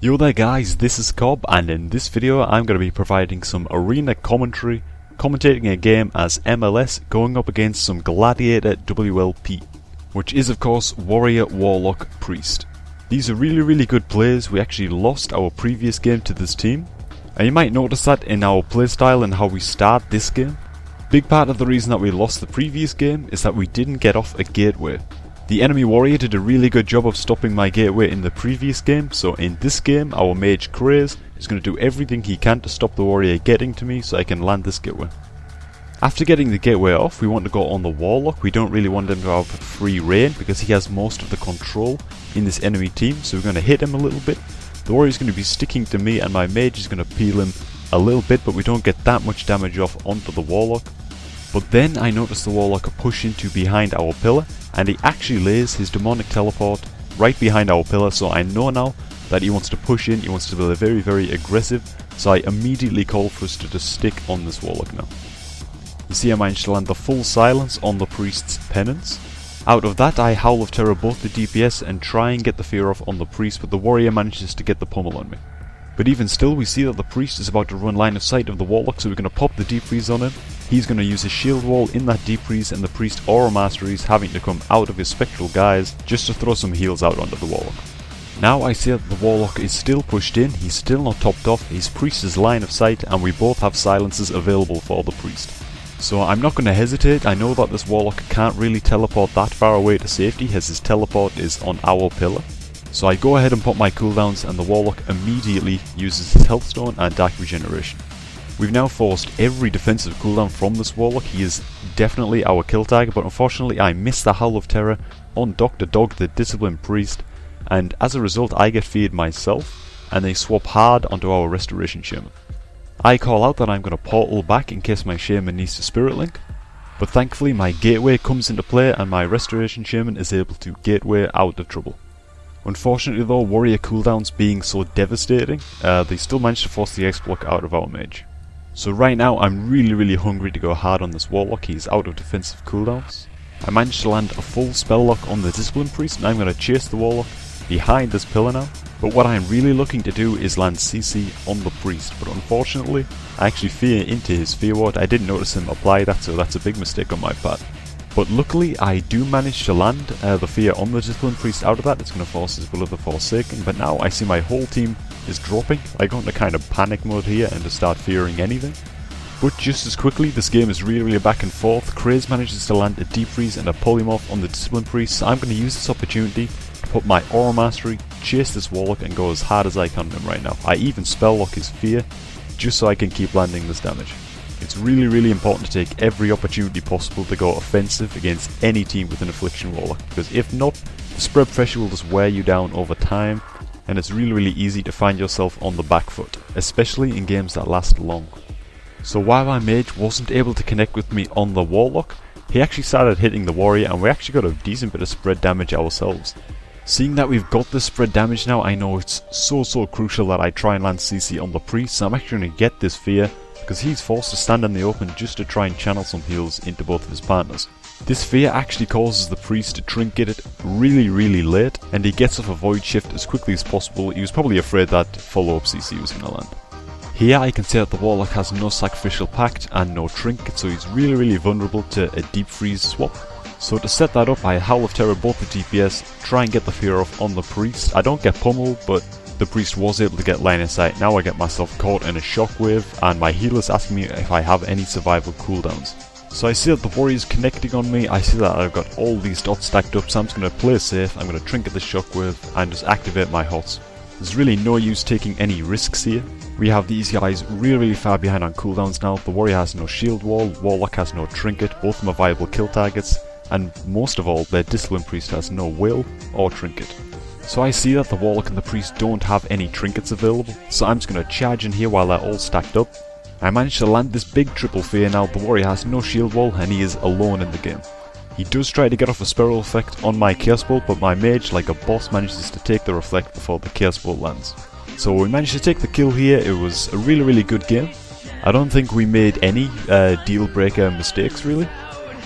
Yo there guys, this is Cobb, and in this video I'm going to be providing some arena commentary, commentating a game as MLS going up against some Gladiator WLP, which is of course Warrior, Warlock, Priest. These are really good players. We actually lost our previous game to this team, and you might notice that in our playstyle and how we start this game. Big part of the reason that we lost the previous game is that we didn't get off a gateway. The enemy warrior did a really good job of stopping my gateway in the previous game, so in this game our mage Craze is going to do everything he can to stop the warrior getting to me so I can land this gateway. After getting the gateway off, we want to go on the warlock. We don't really want him to have free reign because he has most of the control in this enemy team, so we're going to hit him a little bit. The warrior is going to be sticking to me and my mage is going to peel him a little bit, but we don't get that much damage off onto the warlock. But then I notice the warlock push into behind our pillar, and he actually lays his demonic teleport right behind our pillar, so I know now that he wants to push in, he wants to be very aggressive, so I immediately call for us to just stick on this warlock now. You see I managed to land the full silence on the priest's penance. Out of that I Howl of Terror both the DPS and try and get the fear off on the priest, but the warrior manages to get the pummel on me. But even still we see that the priest is about to run line of sight of the warlock, so we're going to pop the deep freeze on him. He's going to use his shield wall in that deep freeze, and the priest aura mastery is having to come out of his spectral guise just to throw some heals out onto the warlock. Now I see that the warlock is still pushed in, he's still not topped off, his priest is line of sight, and we both have silences available for the priest. So I'm not going to hesitate. I know that this warlock can't really teleport that far away to safety as his teleport is on our pillar. So I go ahead and pop my cooldowns, and the warlock immediately uses his health stone and dark regeneration. We've now forced every defensive cooldown from this warlock. He is definitely our kill target, but unfortunately I missed the Howl of Terror on Dr. Dog, the disciplined priest, and as a result I get feared myself, and they swap hard onto our restoration shaman. I call out that I'm going to portal back in case my shaman needs to spirit link, but thankfully my gateway comes into play and my restoration shaman is able to gateway out of trouble. Unfortunately though, warrior cooldowns being so devastating, they still managed to force the X-block out of our mage. So right now I'm really hungry to go hard on this warlock. He's out of defensive cooldowns. I managed to land a full spell lock on the discipline priest, and I'm going to chase the warlock behind this pillar now. But what I'm really looking to do is land CC on the priest, but unfortunately I actually fear into his fear ward. I didn't notice him apply that, so that's a big mistake on my part. But luckily I do manage to land the fear on the discipline priest out of that. It's going to force his will of the Forsaken, but now I see my whole team is dropping. I go into kind of panic mode here and to start fearing anything. But just as quickly, this game is really back and forth. Craze manages to land a deep freeze and a polymorph on the discipline priest, so I'm going to use this opportunity to put my aura mastery, chase this warlock and go as hard as I can on him right now. I even spell lock his fear just so I can keep landing this damage. It's really important to take every opportunity possible to go offensive against any team with an affliction warlock, because if not, the spread pressure will just wear you down over time, and it's really easy to find yourself on the back foot, especially in games that last long. So while my mage wasn't able to connect with me on the warlock, he actually started hitting the warrior, and we actually got a decent bit of spread damage ourselves. Seeing that we've got the spread damage now, I know it's so crucial that I try and land CC on the priest, so I'm actually going to get this fear, because he's forced to stand in the open just to try and channel some heals into both of his partners. This fear actually causes the priest to trinket it really late, and he gets off a void shift as quickly as possible. He was probably afraid that follow-up CC was going to land. Here I can say that the warlock has no sacrificial pact and no trinket, so he's really vulnerable to a deep freeze swap. So to set that up, I Howl of Terror both the DPS, try and get the fear off on the priest. I don't get pummeled, but the priest was able to get line of sight. Now I get myself caught in a shockwave, and my healer's asking me if I have any survival cooldowns. So I see that the warrior is connecting on me. I see that I've got all these dots stacked up, so I'm just going to play safe. I'm going to trinket the shockwave and just activate my HOTS. There's really no use taking any risks here. We have these guys really far behind on cooldowns now. The warrior has no shield wall, warlock has no trinket, both of them are viable kill targets, and most of all, their discipline priest has no will or trinket. So I see that the warlock and the priest don't have any trinkets available, so I'm just going to charge in here while they're all stacked up. I managed to land this big triple fear. Now the warrior has no shield wall and he is alone in the game. He does try to get off a spiral effect on my chaos bolt, but my mage, like a boss, manages to take the reflect before the chaos bolt lands. So we managed to take the kill here. It was a really good game. I don't think we made any deal breaker mistakes really.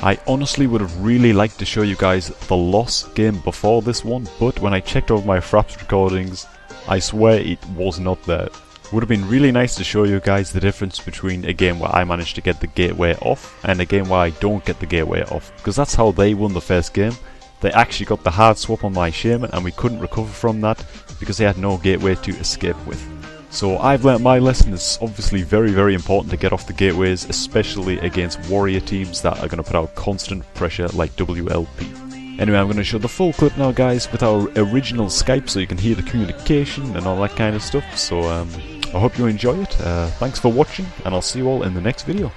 I honestly would have really liked to show you guys the loss game before this one, but when I checked over my Fraps recordings, I swear it was not there. Would have been really nice to show you guys the difference between a game where I managed to get the gateway off and a game where I don't get the gateway off, because that's how they won the first game. They actually got the hard swap on my Shaman and we couldn't recover from that because they had no gateway to escape with. So I've learnt my lesson. It's obviously very, very important to get off the gateways, especially against warrior teams that are going to put out constant pressure like WLP. Anyway, I'm going to show the full clip now, guys, with our original Skype so you can hear the communication and all that kind of stuff. So I hope you enjoy it. Thanks for watching, and I'll see you all in the next video.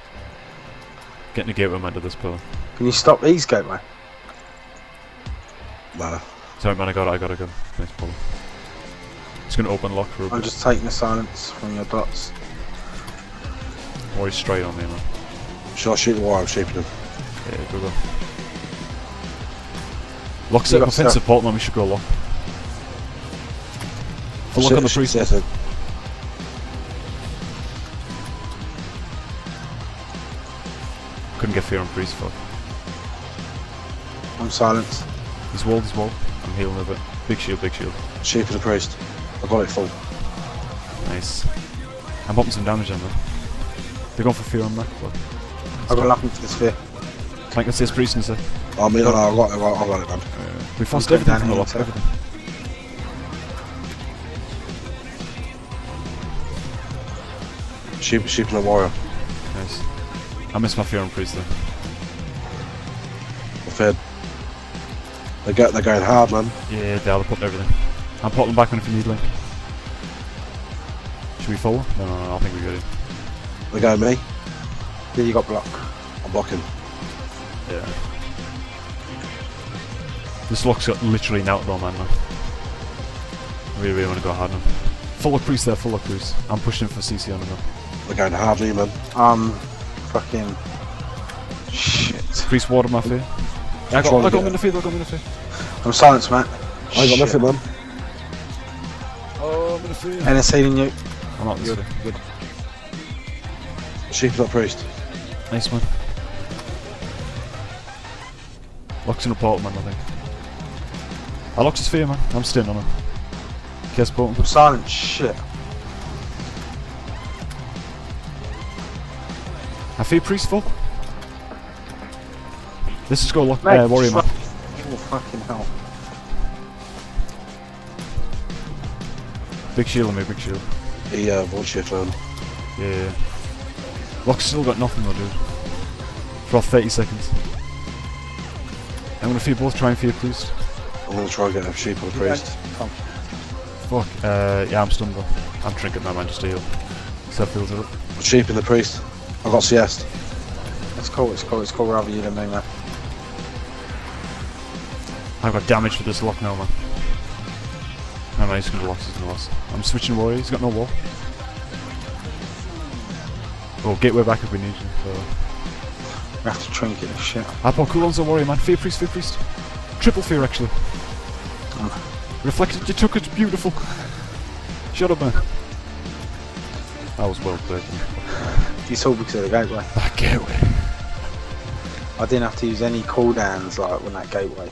Getting a gateway man to this pillar. Can you stop these gateway? Nah. Sorry man, I got it. Nice pull. It's going to open lock for a bit. I'm just taking the silence from your dots. Or he's straight on me, man. Shall I shoot the wire? I'm shaping him. Yeah, go. Lock set up offensive support, man. We should go lock. Full lock on the priest. Couldn't get fear on priest, fuck. I'm silenced. He's walled. I'm healing a bit. Big shield. Shaping the priest. I got it full. Nice. I'm popping some damage on them. They're going for fear on Mac. I've got nothing for the sphere. Flank this priest and stuff. I mean, I got it, man. We forced everything from the lock, everything. Shaping the warrior. Nice. I missed my fear on priest though. I'm fed. They're going hard, man. Yeah, they're putting everything. I'm potting back on if you need link. Should we follow? No, I think we got it. They're going me. Yeah, you got block. I'm blocking. Yeah. This lock's got literally an outlaw man now. I really want to go hard on him. Full lock priest there, full lock priest. I'm pushing him for CC on him now. They're going hard, me, man. Fucking shit. Priest water my fear. I got him in the field, I'm silenced, Matt. I ain't got nothing, man. Oh, I'm in the field. NS healing you. I'm not this way. Good. Shaping that priest. Nice one. Locks in a portal, man, I think. I locked his fear, man. I'm staying on him. Kiss portal. I'm silenced, shit. I fear priest full. This is go lock warrior man. Oh fucking hell. Big shield on me, big shield. He voice shift, man. Yeah. Lock's still got nothing though, dude. For 30 seconds. I'm gonna fear both, try and fear priest. I'm gonna try and get a sheep on the priest. Come. Fuck. Yeah, I'm stunned though. I'm trinket my man just to heal. Seth fills it up. I'm shaping the priest. I got CS. It's cool, rather you than me, man. I've got damage for this lock now, man. No, he's gonna loss, I'm switching warrior, he's got no wall. Oh, gateway back if we need you. So. We have to trinket this shit. I put coolons on warrior, man. Fear priest. Triple fear, actually. Reflected, you took it, beautiful. Shut up, man. That was well played. It's all because of the gateway. That gateway. I didn't have to use any cooldowns like when that gateway.